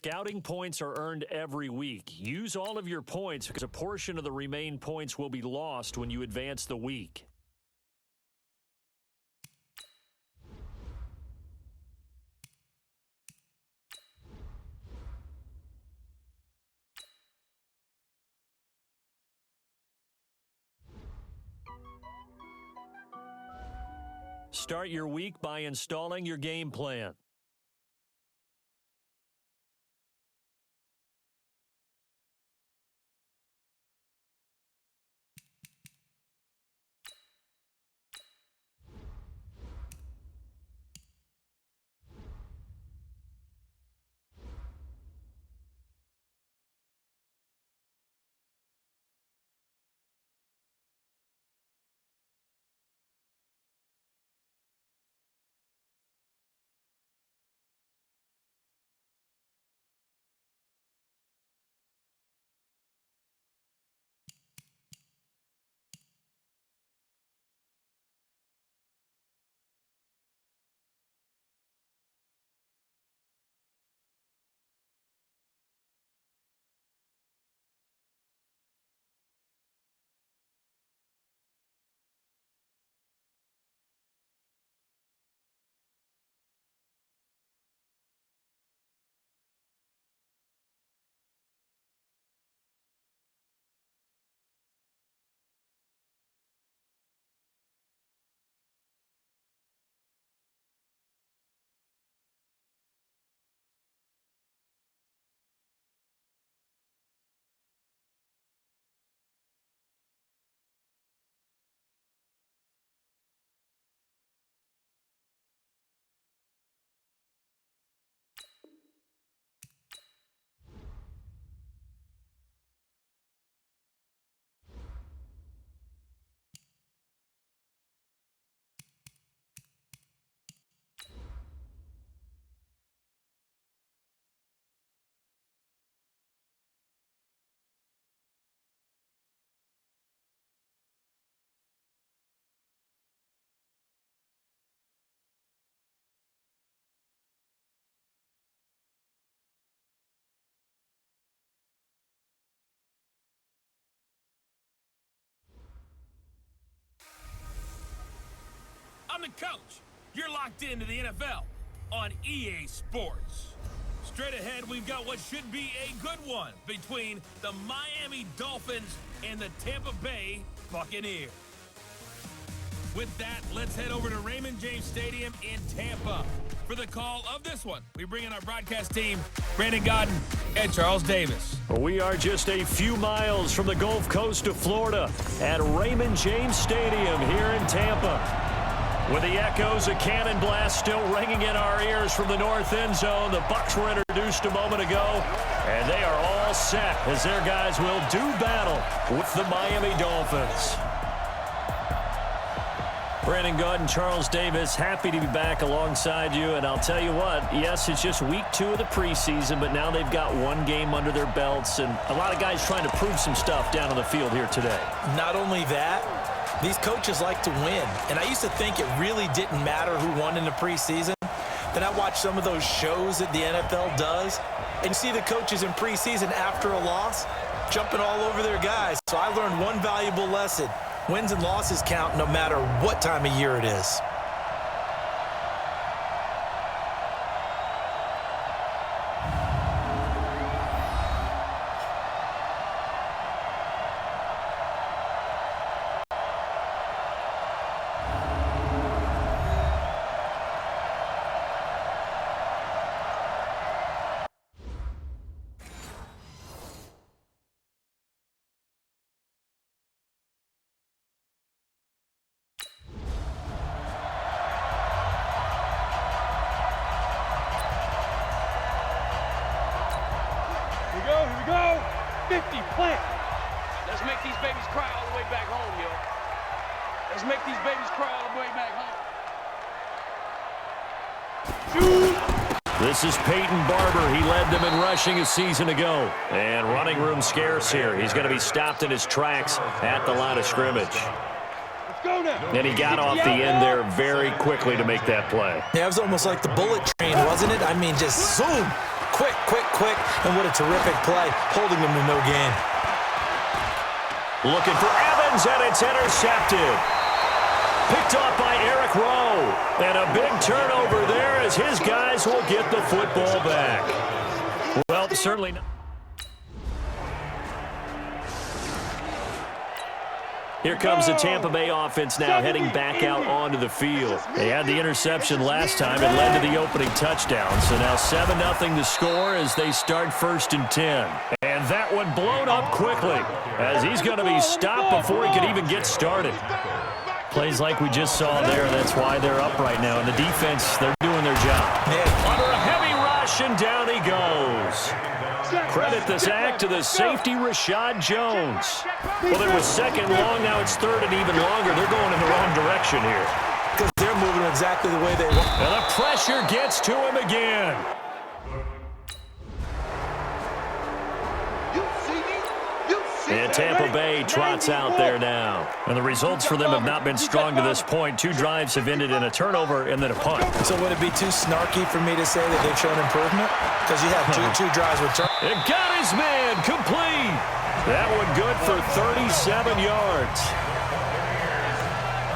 Scouting points are earned every week. Use all of your points because a portion of the remaining points will be lost when you advance the week. Start your week by installing your game plan. I'm the coach. You're locked into the NFL on EA Sports. Straight ahead, we've got what should be a good one between the Miami Dolphins and the Tampa Bay Buccaneers. With that, let's head over to Raymond James Stadium in Tampa for the call of this one. We bring in our broadcast team, Brandon Godden and Charles Davis. We are just a few miles from the Gulf Coast of Florida at Raymond James Stadium here in Tampa. With the echoes of cannon blast still ringing in our ears from the north end zone, the Bucs were introduced a moment ago, and they are all set as their guys will do battle with the Miami Dolphins. Brandon Godden, Charles Davis, happy to be back alongside you. And I'll tell you what, yes, it's just week 2 of the preseason, but now they've got one game under their belts, and a lot of guys trying to prove some stuff down on the field here today. Not only that, these coaches like to win. And I used to think it really didn't matter who won in the preseason. Then I watched some of those shows that the NFL does, and you see the coaches in preseason after a loss jumping all over their guys. So I learned one valuable lesson. Wins and losses count no matter what time of year it is. Here we go. 50, plant. Let's make these babies cry all the way back home, yo. Let's make these babies cry all the way back home. Shoot! This is Peyton Barber. He led them in rushing a season ago. And running room scarce here. He's going to be stopped in his tracks at the line of scrimmage. Let's go now. And he got off the end there very quickly to make that play. Yeah, it was almost like the bullet train, wasn't it? I mean, just zoom. quick, and what a terrific play, holding them to no gain. Looking for Evans, and it's intercepted. Picked off by Eric Rowe. And a big turnover there as his guys will get the football back. Well, certainly not. Here comes the Tampa Bay offense now heading back out onto the field. They had the interception last time. It led to the opening touchdown. So now 7-0 to score as they start 1st and 10. And that one blown up quickly as he's going to be stopped before he could even get started. Plays like we just saw there. That's why they're up right now. And the defense, they're doing their job. Under a heavy rush, and down he goes. Credit the sack to the safety, Rashad Jones. Well, it was 2nd long. Now it's 3rd and even longer. They're going in the wrong direction here. Because they're moving exactly the way they want. And the pressure gets to him again. And Tampa Bay trots out there now. And the results for them have not been strong to this point. 2 drives have ended in a turnover and then a punt. So would it be too snarky for me to say that they've shown improvement? Because you have two drives with turnovers. It got his man complete. That one good for 37 yards.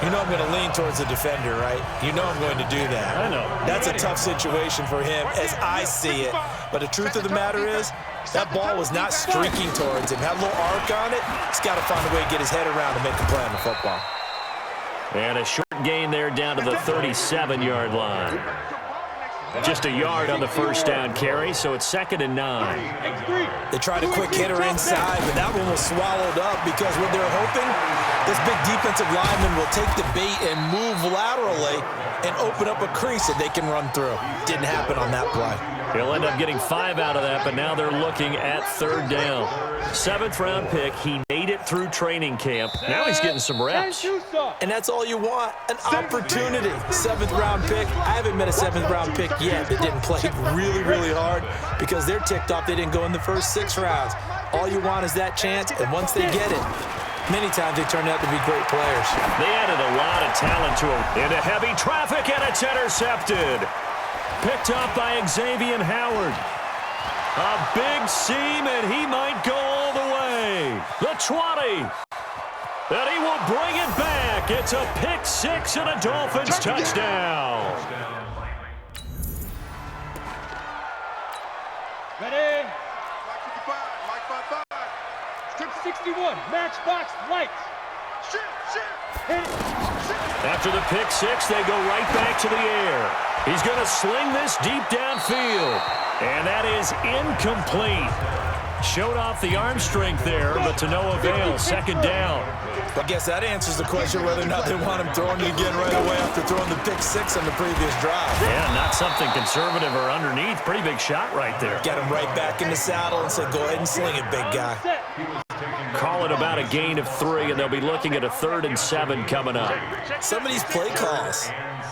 You know I'm going to lean towards the defender, right? You know I'm going to do that. I know. That's a tough situation for him as I see it. But the truth of the matter is, that ball was not streaking towards him. Had a little arc on it. He's got to find a way to get his head around and make a play on the football. And a short gain there down to the 37-yard line. Just a yard on the 1st down carry, so it's 2nd and 9. They tried a quick hitter inside, but that one was swallowed up because what they're hoping, this big defensive lineman will take the bait and move laterally and open up a crease that they can run through. Didn't happen on that play. He'll end up getting 5 out of that, but now they're looking at 3rd down. 7th-round pick. He made it through training camp. Now he's getting some reps. And that's all you want, an opportunity. 7th-round pick. I haven't met a 7th-round pick yet that didn't play really, really hard because they're ticked off they didn't go in the first 6 rounds. All you want is that chance, and once they get it, many times they turn out to be great players. They added a lot of talent to him. Into heavy traffic, and it's intercepted. Picked up by Xavier Howard. A big seam, and he might go all the way. The 20. And he will bring it back. It's a pick 6 and a Dolphins touchdown. Ready? 61, matchbox lights. After the pick 6, they go right back to the air. He's going to sling this deep downfield. And that is incomplete. Showed off the arm strength there, but to no avail. 2nd down. I guess that answers the question whether or not they want him throwing it again right away after throwing the pick 6 on the previous drive. Yeah, not something conservative or underneath. Pretty big shot right there. Get him right back in the saddle and say, go ahead and sling it, big guy. Call it about a gain of 3, and they'll be looking at a 3rd and 7 coming up. Some of these play calls,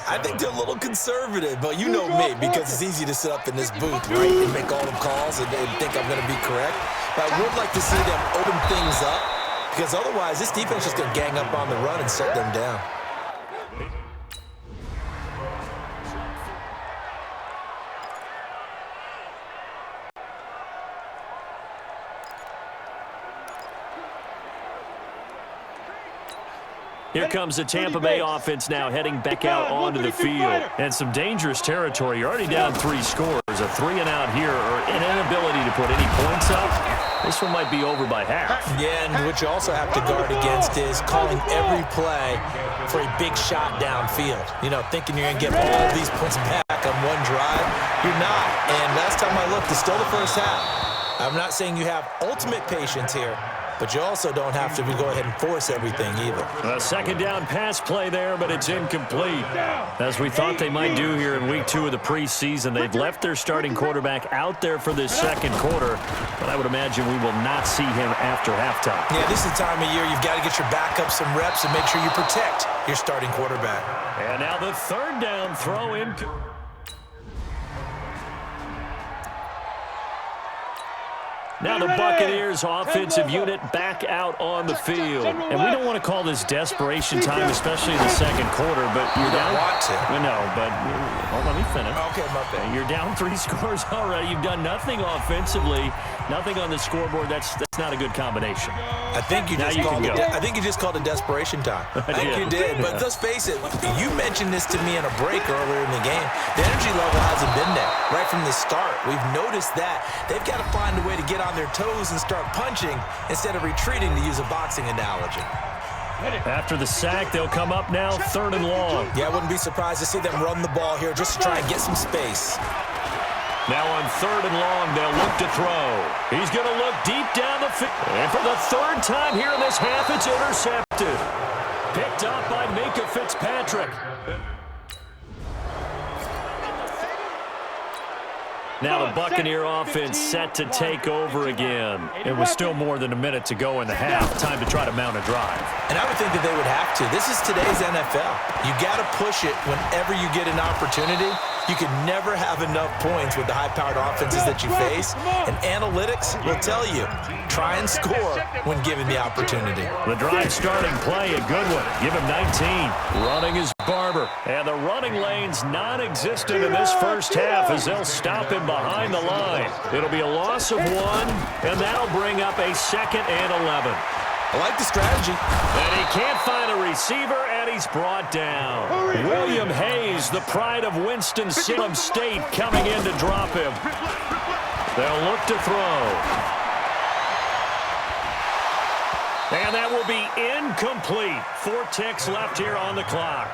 I think they're a little conservative, but you know me, because it's easy to sit up in this booth, right, and make all the calls and think I'm going to be correct. But I would like to see them open things up, because otherwise this defense is just going to gang up on the run and shut them down. Here comes the Tampa Bay offense now heading back out onto the field. And some dangerous territory. You're already down 3 scores. A 3 and out here, or an inability to put any points up. This one might be over by half. Yeah, and what you also have to guard against is calling every play for a big shot downfield. You know, thinking you're going to get all these points back on one drive. You're not. And last time I looked, it's still the first half. I'm not saying you have ultimate patience here, but you also don't have to go ahead and force everything either. A 2nd down pass play there, but it's incomplete. As we thought they might do here in week 2 of the preseason, they've left their starting quarterback out there for this 2nd quarter, but I would imagine we will not see him after halftime. Yeah, this is the time of year you've got to get your backup some reps and make sure you protect your starting quarterback. And now the 3rd down throw in. Now the Buccaneers offensive unit back out on the field. And we don't want to call this desperation time, especially in the second quarter, but you're down. Want to. No, but let me finish. Okay, my bad. You're down 3 scores already. You've done nothing offensively, nothing on the scoreboard. That's not a good combination. I think you just called it. I think you just called it desperation time. I think you did. But let's face it. You mentioned this to me in a break earlier in the game. The energy level hasn't been there right from the start. We've noticed that they've got to find a way to get on their toes and start punching instead of retreating, to use a boxing analogy. After the sack, they'll come up now 3rd and long. Yeah, I wouldn't be surprised to see them run the ball here just to try and get some space. Now on 3rd and long, they'll look to throw. He's going to look deep down the field. And for the 3rd time here in this half, it's intercepted. Picked up by Minka Fitzpatrick. Now the Buccaneer offense set to take over again. It was still more than a minute to go in the half. Time to try to mount a drive. And I would think that they would have to. This is today's NFL. You got to push it whenever you get an opportunity. You can never have enough points with the high-powered offenses that you face. And analytics will tell you, try and score when given the opportunity. The drive starting play, a good one. Give him 19. Running is Barber. And the running lane's non-existent in this first half as they'll stop him behind the line. It'll be a loss of 1, and that'll bring up a 2nd and 11. I like the strategy. And he can't find a receiver, and he's brought down. William Hayes, the pride of Winston-Salem State, coming in to drop him. They'll look to throw. And that will be incomplete. 4 ticks left here on the clock.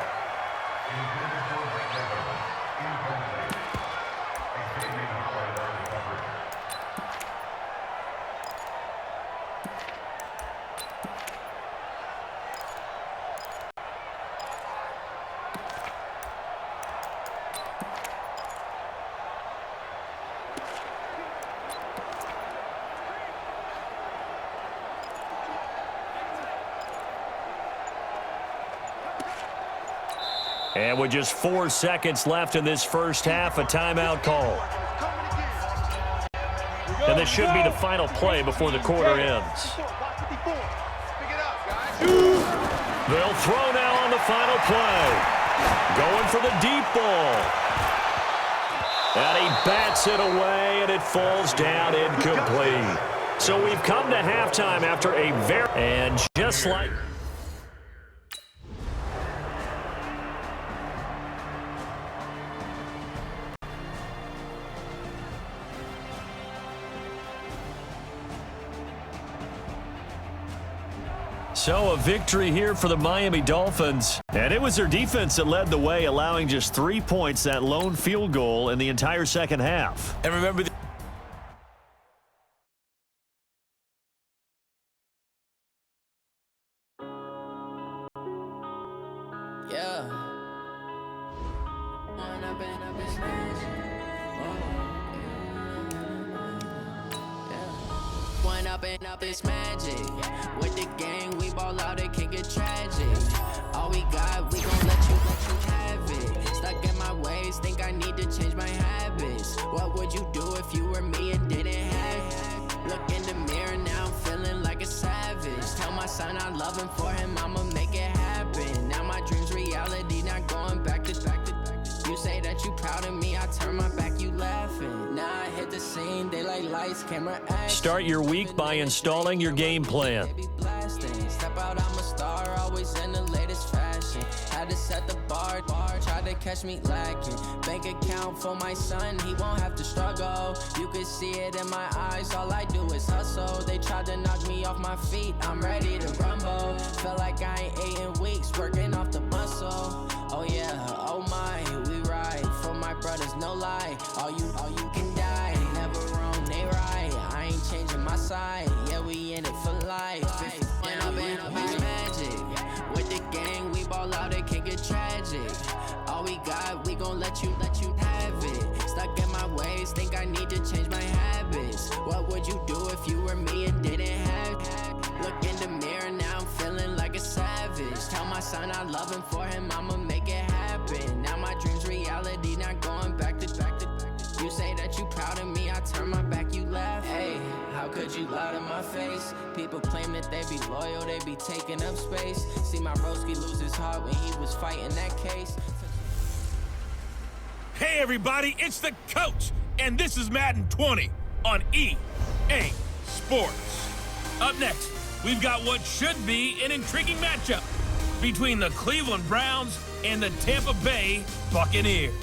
And with just 4 seconds left in this first half, a timeout call. And this should be the final play before the quarter ends. They'll throw now on the final play. Going for the deep ball. And he bats it away, and it falls down incomplete. So we've come to halftime after a very... And just like... So a victory here for the Miami Dolphins. And it was their defense that led the way, allowing just 3 points, that lone field goal in the entire second half. And remember... Up is magic. With the gang, we ball out, it can get tragic. All we got, we gon' let you have it. Stuck in my ways, think I need to change my habits. What would you do if you were me and didn't have it? Look in the mirror, now I'm feeling like a savage. Tell my son I love him, for him I'ma make it happen. Now my dream's reality, not going back to. You say that you proud of me, I turn my back, you laughing. Now I hit the scene, they like lights, camera, action. Start your week by installing your game plan. Step out, I'm a star, always in the latest fashion. Had to set the bar, try to catch me lacking. Bank account for my son, he won't have to struggle. You can see it in my eyes, all I do is hustle. They tried to knock me off my feet, I'm ready to rumble. Felt like I ain't ate in weeks, working off the muscle. Oh yeah, oh my, we ride for my brothers, no lie. All you can die, never wrong, they right. I ain't changing my side, yeah, we in it for life. When I've been magic, with the gang, we ball out, it can get tragic. All we got, we gon' let you have it. Stuck in my ways, think I need to change my habits. What would you do if you were me and didn't have it? Look in the mirror, now I'm feeling like a savage. Tell my son I love him, for him I'ma make it happen. Now my dream's reality, not going back to. You say that you proud of me, I turn my back, you laugh. Hey, how could you lie to my face. People claim that they be loyal, they be taking up space. See my broski lose his heart when he was fighting that case. Hey everybody, it's the coach, and this is Madden 20 on EA Sports. Up next, we've got what should be an intriguing matchup between the Cleveland Browns and the Tampa Bay Buccaneers.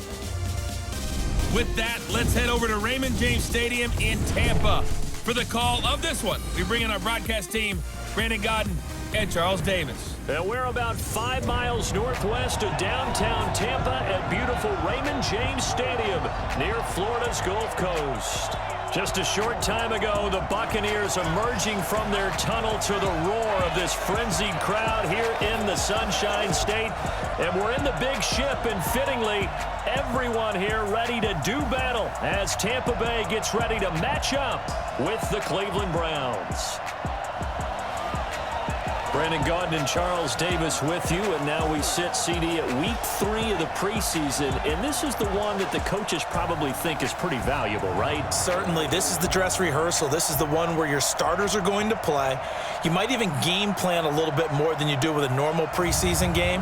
With that, let's head over to Raymond James Stadium in Tampa for the call of this one. We bring in our broadcast team, Brandon Godden and Charles Davis. And we're about 5 miles northwest of downtown Tampa at beautiful Raymond James Stadium near Florida's Gulf Coast. Just a short time ago, the Buccaneers emerging from their tunnel to the roar of this frenzied crowd here in the Sunshine State. And we're in the big ship, and fittingly, everyone here ready to do battle as Tampa Bay gets ready to match up with the Cleveland Browns. Brandon Gaudin and Charles Davis with you, and now we sit, CD, at week 3 of the preseason, and this is the one that the coaches probably think is pretty valuable, right? Certainly. This is the dress rehearsal. This is the one where your starters are going to play. You might even game plan a little bit more than you do with a normal preseason game,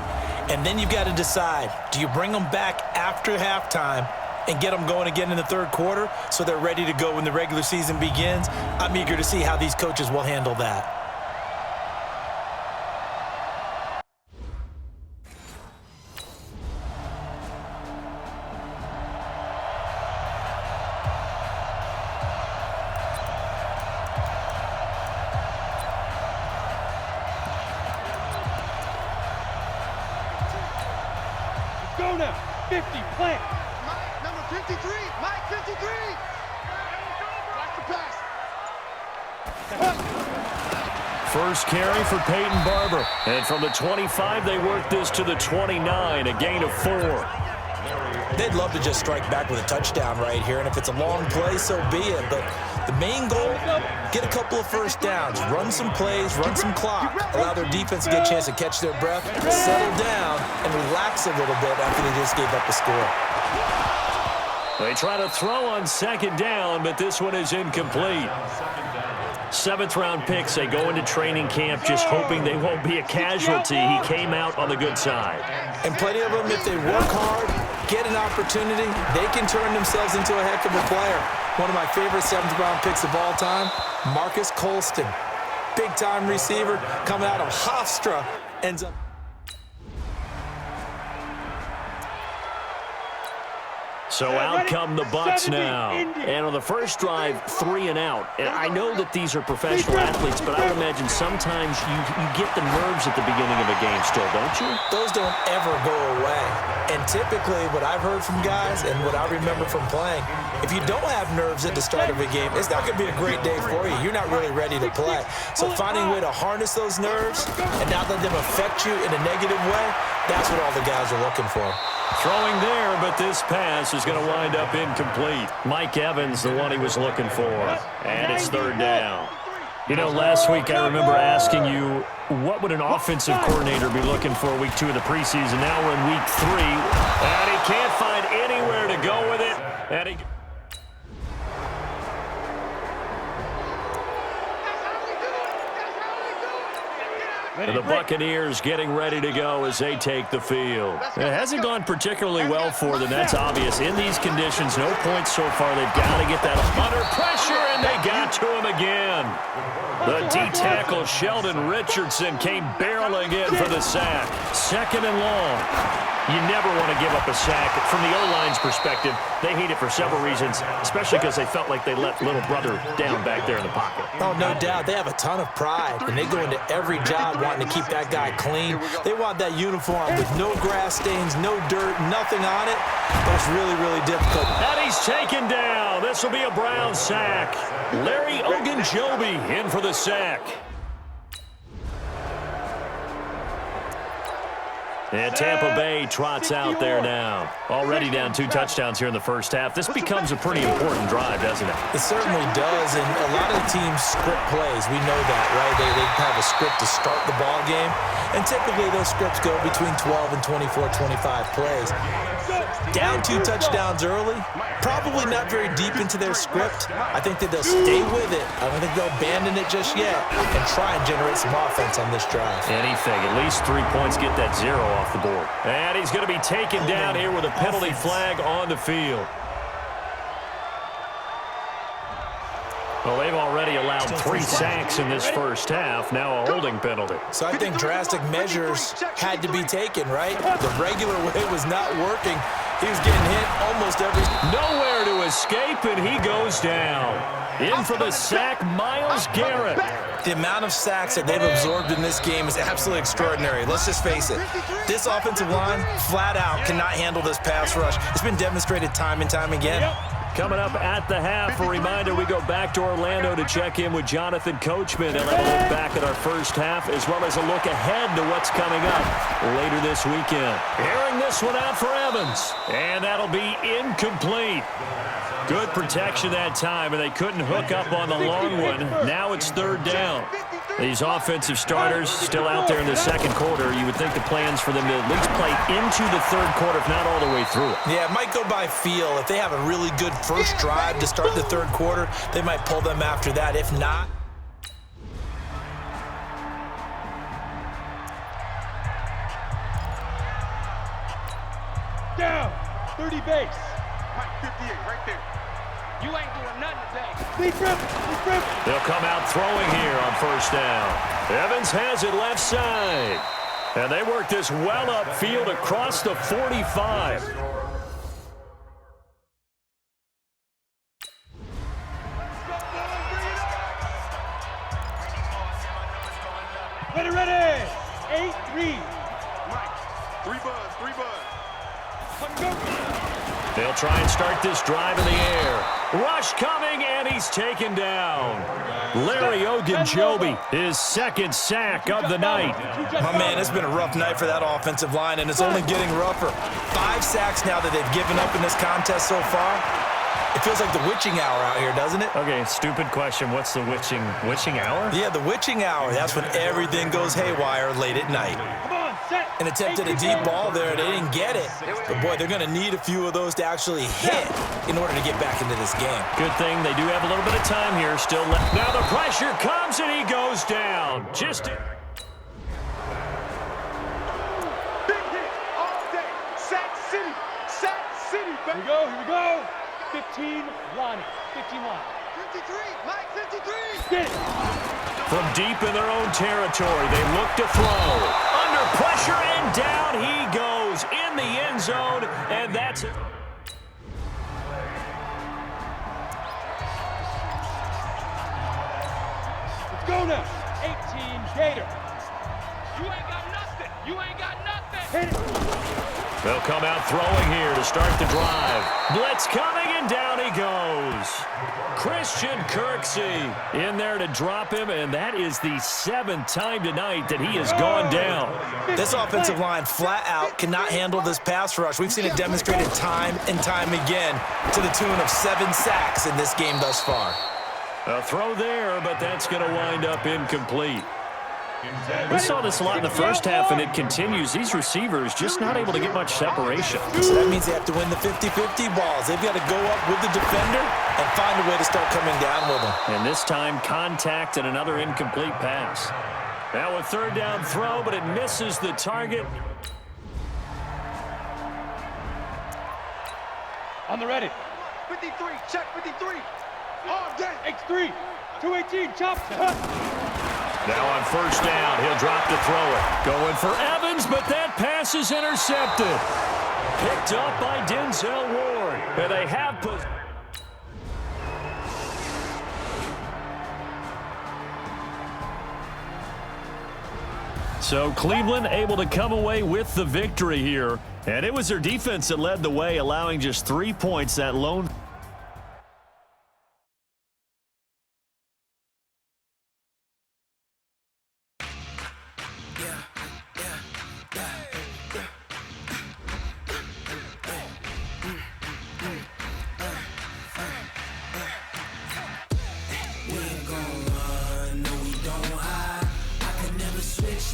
and then you've got to decide, do you bring them back after halftime and get them going again in the third quarter so they're ready to go when the regular season begins? I'm eager to see how these coaches will handle that. Go now. 50, plant. Mike, number 53. Mike, 53. Watch the pass. First carry for Peyton Barber. And from the 25, they work this to the 29, a gain of 4. They'd love to just strike back with a touchdown right here, and if it's a long play, so be it. But the main goal, get a couple of first downs, run some plays, run some clock, allow their defense to get a chance to catch their breath, settle down, and relax a little bit after they just gave up the score. They try to throw on second down, but this one is incomplete. 7th-round picks. They go into training camp just hoping they won't be a casualty. He came out on the good side. And plenty of them, if they work hard, get an opportunity, they can turn themselves into a heck of a player. One of my favorite 7th-round picks of all time, Marcus Colston. Big-time receiver coming out of Hofstra, ends up. So out come the Bucs now. And on the first drive, 3 and out. And I know that these are professional athletes, but I would imagine sometimes you get the nerves at the beginning of a game still, don't you? Those don't ever go away. And typically what I've heard from guys and what I remember from playing, if you don't have nerves at the start of a game, it's not going to be a great day for you. You're not really ready to play. So finding a way to harness those nerves and not let them affect you in a negative way, that's what all the guys are looking for. Throwing there, but this pass is going to wind up incomplete. Mike Evans, the one he was looking for. And it's 3rd down. You know, last week I remember asking you, what would an offensive coordinator be looking for week 2 of the preseason? Now we're in week 3, and he can't find anywhere to go with it. And he... The Buccaneers getting ready to go as they take the field. It hasn't gone particularly well for them, that's obvious. In these conditions, no points so far. They've got to get that under pressure, and they got to him again. The D-tackle Sheldon Richardson came barreling in for the sack. 2nd and long. You never want to give up a sack. From the O-line's perspective, they hate it for several reasons, especially because they felt like they let little brother down back there in the pocket. Oh, no doubt. They have a ton of pride, and they go into every job wanting to keep that guy clean. They want that uniform with no grass stains, no dirt, nothing on it. But it's really, really difficult. And he's taken down. This will be a Brown sack. Larry Ogunjobi in for the sack. And Tampa Bay trots out there now. Already down 2 touchdowns here in the first half. This becomes a pretty important drive, doesn't it? It certainly does, and a lot of teams script plays. We know that, right? They have a script to start the ball game. And typically those scripts go between 12 and 24, 25 plays. Down 2 touchdowns early, probably not very deep into their script. I think that they'll stay with it. I don't think they'll abandon it just yet and try and generate some offense on this drive. Anything, at least 3 points, get that 0 off the board. And he's going to be taken down here with a penalty flag on the field. Well, they've already allowed 3 sacks in this first half, now a holding penalty. So I think drastic measures had to be taken, right? The regular way was not working. He was getting hit almost every... Nowhere to escape, and he goes down. In for the sack, Myles Garrett. The amount of sacks that they've absorbed in this game is absolutely extraordinary. Let's just face it. This offensive line, flat out, cannot handle this pass rush. It's been demonstrated time and time again. Coming up at the half, a reminder, we go back to Orlando to check in with Jonathan Coachman and have a look back at our first half, as well as a look ahead to what's coming up later this weekend. Airing this one out for Evans, and that'll be incomplete. Good protection that time, and they couldn't hook up on the long one. Now it's 3rd down. These offensive starters still out there in the second quarter. You would think the plans for them to at least play into the 3rd quarter, if not all the way through it. Yeah, it might go by feel. If they have a really good first drive to start the 3rd quarter, they might pull them after that. If not... Down. 30 base. Mike 58, right there. You ain't doing nothing today. They'll come out throwing here on 1st down. Evans has it left side. And they work this well upfield across the 45. Ready. 8-3. Mike, 3 buds. They'll try and start this drive in the air. Rush coming, and he's taken down. Larry Ogunjobi, his 2nd sack of the night. My man, it's been a rough night for that offensive line, and it's only getting rougher. 5 sacks now that they've given up in this contest so far. It feels like the witching hour out here, doesn't it? Okay, stupid question. What's the witching hour? Yeah, the witching hour. That's when everything goes haywire late at night. An attempt at a deep ball there. They didn't get it. But, boy, they're going to need a few of those to actually hit in order to get back into this game. Good thing they do have a little bit of time here still left. Now the pressure comes, and he goes down. Just... Big hit all day. Sack City. Here we go. 15 Lonnie. 15 Lonnie. 53, Mike 53. Get it. From deep in their own territory, they look to throw. Under pressure, and down he goes in the end zone, and that's it. Let's go now. 18 Gator. You ain't got nothing. Hit it. They'll come out throwing here to start the drive. Blitz coming, and down he goes. Christian Kirksey in there to drop him, and that is the 7th time tonight that he has gone down. This offensive line flat out cannot handle this pass rush. We've seen it demonstrated time and time again to the tune of 7 sacks in this game thus far. A throw there, but that's going to wind up incomplete. We saw this a lot in the first half, and it continues. These receivers just not able to get much separation. So that means they have to win the 50-50 balls. They've got to go up with the defender and find a way to start coming down with them. And this time, contact and another incomplete pass. Now a 3rd down throw, but it misses the target. On the ready. 53, check 53. All day. X3. 218, chop. Now on 1st down, he'll drop to throw it. Going for Evans, but that pass is intercepted. Picked up by Denzel Ward. And they have put... So Cleveland able to come away with the victory here. And it was their defense that led the way, allowing just 3 points, that lone...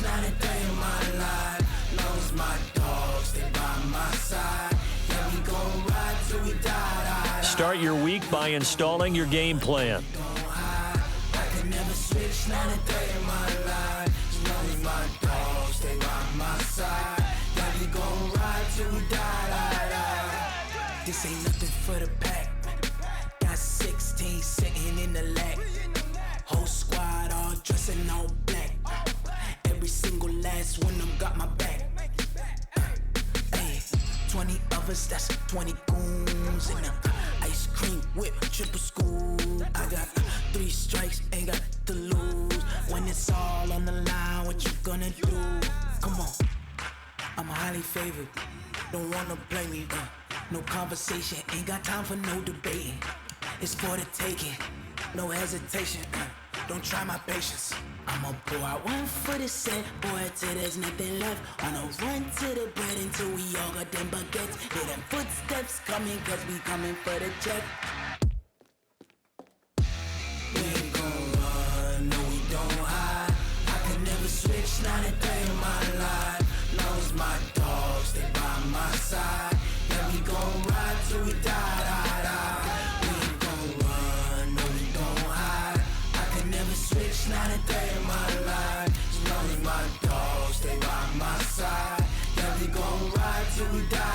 Not a day in my Start your week by installing your game plan. This ain't nothing for the pack. Got 16 sitting in the lag. Whole squad all dressing all black. Every single last one of them got my back. Hey, 20 of us, that's 20 goons in the ice cream whip, triple scoop. I got 3 strikes, ain't got to lose. When it's all on the line, what you gonna do? Come on, I'm highly favored. Don't wanna play me, no conversation, ain't got time for no debating. It's for the taking, no hesitation. Don't try my patience. I'ma pour out one for the set, boy, till there's nothing left. On a run to the bread until we all got them baguettes. Hear them footsteps coming, cause we coming for the check. We ain't gon' run, no we don't hide. I can never switch, not a day in my life. Long as my dogs stay by my side. Yeah, we gon' ride till we die. We ain't gon' run, no we don't hide. I can never switch, not a day in my life. As long as my dogs stay by my side. Yeah, we gon' ride till we die.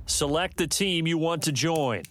Select the team you want to join.